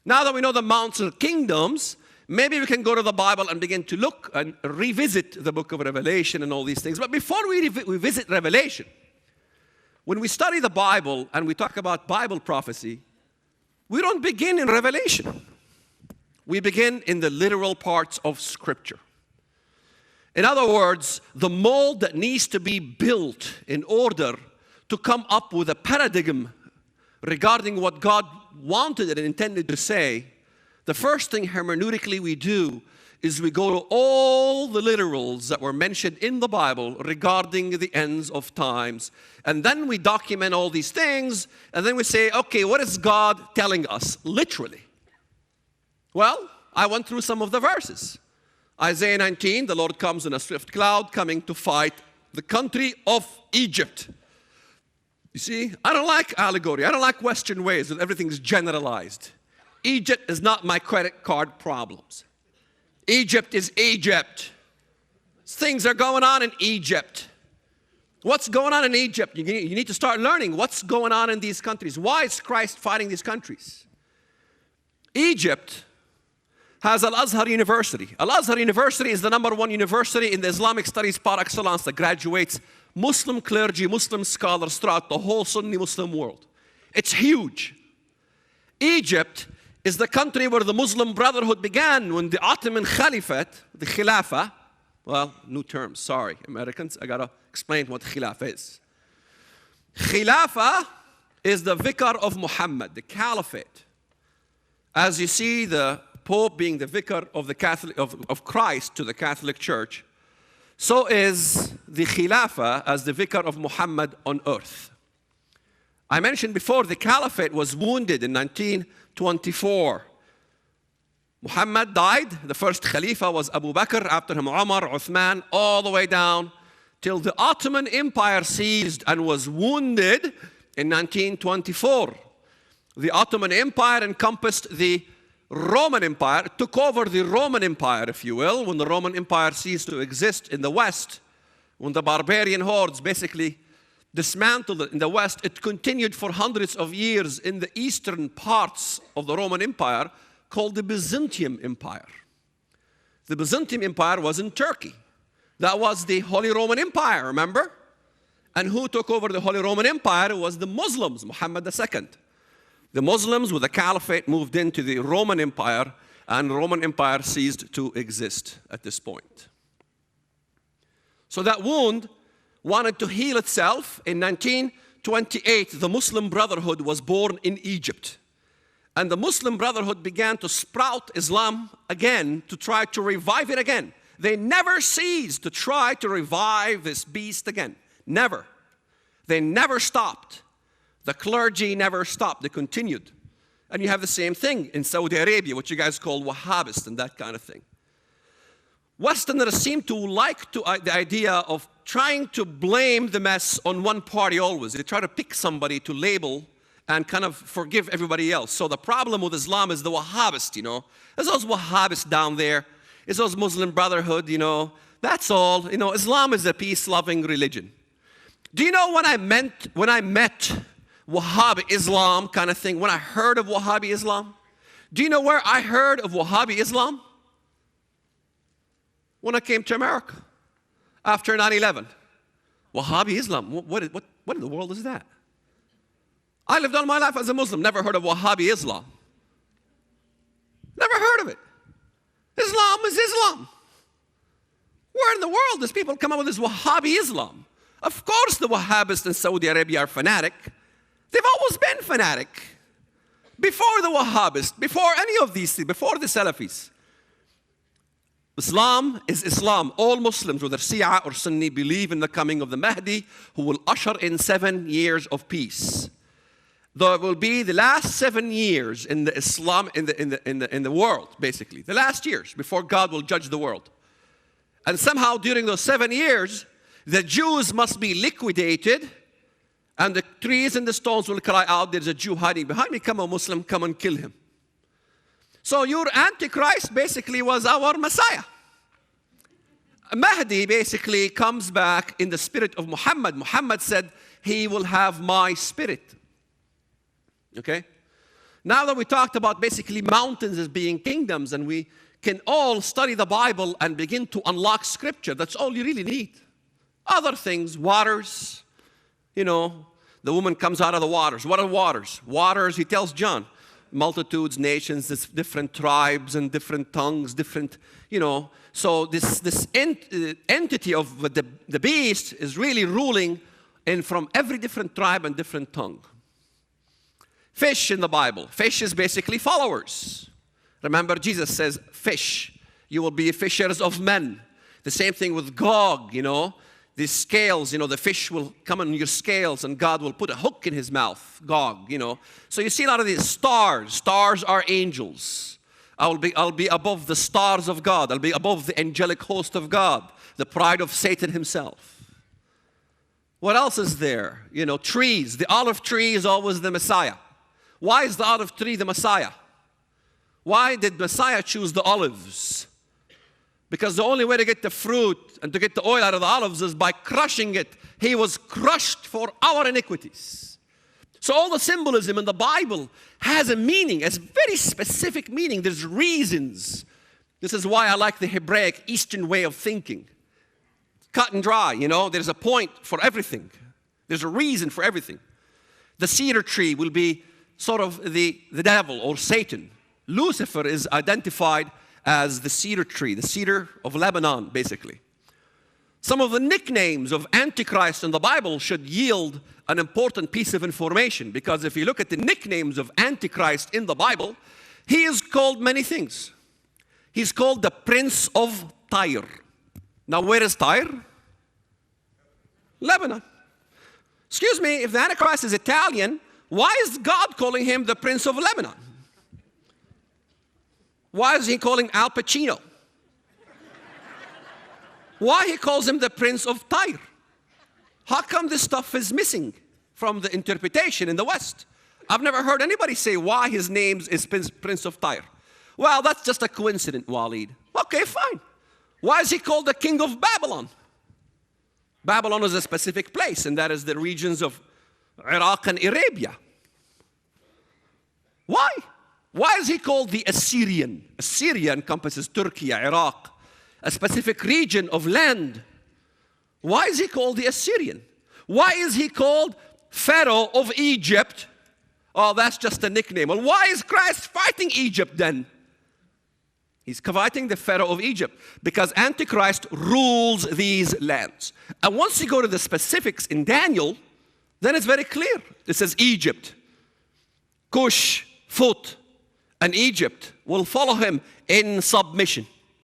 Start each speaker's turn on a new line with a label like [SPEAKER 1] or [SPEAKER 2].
[SPEAKER 1] Now that we know the mountains are kingdoms, maybe we can go to the Bible and begin to look and revisit the book of Revelation and all these things. But before we visit Revelation, when we study the Bible and we talk about Bible prophecy, we don't begin in Revelation. We begin in the literal parts of Scripture. In other words, the mold that needs to be built in order to come up with a paradigm regarding what God wanted and intended to say, the first thing hermeneutically we do is we go to all the literals that were mentioned in the Bible regarding the ends of times. And then we document all these things, and then we say, okay, what is God telling us literally? Well, I went through some of the verses. Isaiah 19, the Lord comes in a swift cloud coming to fight the country of Egypt. You see, I don't like allegory. I don't like Western ways that everything is generalized. Egypt is not my credit card problems. Egypt is Egypt. Things are going on in Egypt. What's going on in Egypt? You need to start learning what's going on in these countries. Why is Christ fighting these countries? Egypt has Al-Azhar University. Al-Azhar University is the #1 university in the Islamic studies par excellence that graduates Muslim clergy, Muslim scholars throughout the whole Sunni Muslim world. It's huge. Egypt is the country where the Muslim Brotherhood began when the Ottoman Caliphate, the Khilafah, well, new terms, sorry, Americans, I gotta explain what Khilafah is. Khilafah is the vicar of Muhammad, the caliphate. As you see, the Pope being the vicar of the Catholic of Christ to the Catholic Church, so is the Khilafah as the vicar of Muhammad on earth. I mentioned before the caliphate was wounded in 1924. Muhammad died. The first Khalifa was Abu Bakr, after him Umar, Uthman, all the way down till the Ottoman Empire seized and was wounded in 1924. The Ottoman Empire encompassed the Roman Empire, took over the Roman Empire, if you will, when the Roman Empire ceased to exist in the West, when the barbarian hordes basically dismantled it in the West. It continued for hundreds of years in the eastern parts of the Roman Empire called the Byzantium Empire. The Byzantium Empire was in Turkey. That was the Holy Roman Empire, remember? And who took over the Holy Roman Empire was the Muslims, Muhammad II. The Muslims with the caliphate moved into the Roman Empire, and the Roman Empire ceased to exist at this point. So that wound wanted to heal itself. In 1928, the Muslim Brotherhood was born in Egypt. And the Muslim Brotherhood began to sprout Islam again, to try to revive it again. They never ceased to try to revive this beast again. Never. They never stopped. The clergy never stopped. They continued. And you have the same thing in Saudi Arabia, what you guys call Wahhabist and that kind of thing. Westerners seem to like the idea of trying to blame the mess on one party always. They try to pick somebody to label and kind of forgive everybody else. So the problem with Islam is the Wahhabists, you know. There's those Wahhabists down there. It's those Muslim Brotherhood, you know. That's all. You know, Islam is a peace-loving religion. Do you know what I meant when I met Wahhabi Islam kind of thing, when I heard of Wahhabi Islam? Do you know where I heard of Wahhabi Islam? When I came to America after 9/11. Wahhabi Islam, what in the world is that? I lived all my life as a Muslim, never heard of Wahhabi Islam. Never heard of it. Islam is Islam. Where in the world does people come up with this Wahhabi Islam? Of course the Wahhabists in Saudi Arabia are fanatic. They've always been fanatic. Before the Wahhabists, before any of these things, before the Salafis. Islam is Islam. All Muslims, whether Shia or Sunni, believe in the coming of the Mahdi, who will usher in 7 years of peace. There will be the last 7 years in the Islam in the world, basically. The last years before God will judge the world. And somehow during those 7 years, the Jews must be liquidated, and the trees and the stones will cry out, there's a Jew hiding behind me, come on Muslim, come and kill him. So your Antichrist basically was our Messiah. Mahdi basically comes back in the spirit of Muhammad. Muhammad said, he will have my spirit. Okay? Now that we talked about basically mountains as being kingdoms, and we can all study the Bible and begin to unlock Scripture, that's all you really need. Other things, waters, you know, the woman comes out of the waters. What are waters? Waters, he tells John, multitudes, nations, different tribes and different tongues, different, you know. So this entity of the beast is really ruling from every different tribe and different tongue. Fish in the Bible. Fish is basically followers. Remember, Jesus says, fish. You will be fishers of men. The same thing with Gog, you know. These scales, you know, the fish will come on your scales and God will put a hook in his mouth, Gog, you know. So you see a lot of these stars. Stars are angels. I'll be above the stars of God. I'll be above the angelic host of God, the pride of Satan himself. What else is there? You know, trees. The olive tree is always the Messiah. Why is the olive tree the Messiah? Why did Messiah choose the olives? Because the only way to get the fruit and to get the oil out of the olives is by crushing it. He was crushed for our iniquities. So all the symbolism in the Bible has a meaning, a very specific meaning. There's reasons. This is why I like the Hebraic Eastern way of thinking. Cut and dry, you know. There's a point for everything. There's a reason for everything. The cedar tree will be sort of the devil or Satan. Lucifer is identified as the cedar tree, the cedar of Lebanon, basically. Some of the nicknames of Antichrist in the Bible should yield an important piece of information, because if you look at the nicknames of Antichrist in the Bible, he is called many things. He's called the Prince of Tyre. Now, where is Tyre? Lebanon. Excuse me, if the Antichrist is Italian, why is God calling him the Prince of Lebanon? Why is he calling Al Pacino? Why he calls him the Prince of Tyre? How come this stuff is missing from the interpretation in the West? I've never heard anybody say why his name is Prince of Tyre. Well, that's just a coincidence, Walid. Okay, fine. Why is he called the King of Babylon? Babylon is a specific place, and that is the regions of Iraq and Arabia. Why? Why is he called the Assyrian? Assyria encompasses Turkey, Iraq, a specific region of land. Why is he called the Assyrian? Why is he called Pharaoh of Egypt? Oh, that's just a nickname. Well, why is Christ fighting Egypt then? He's fighting the Pharaoh of Egypt because Antichrist rules these lands. And once you go to the specifics in Daniel, then it's very clear. It says Egypt, Cush, Phut, and Egypt will follow him in submission.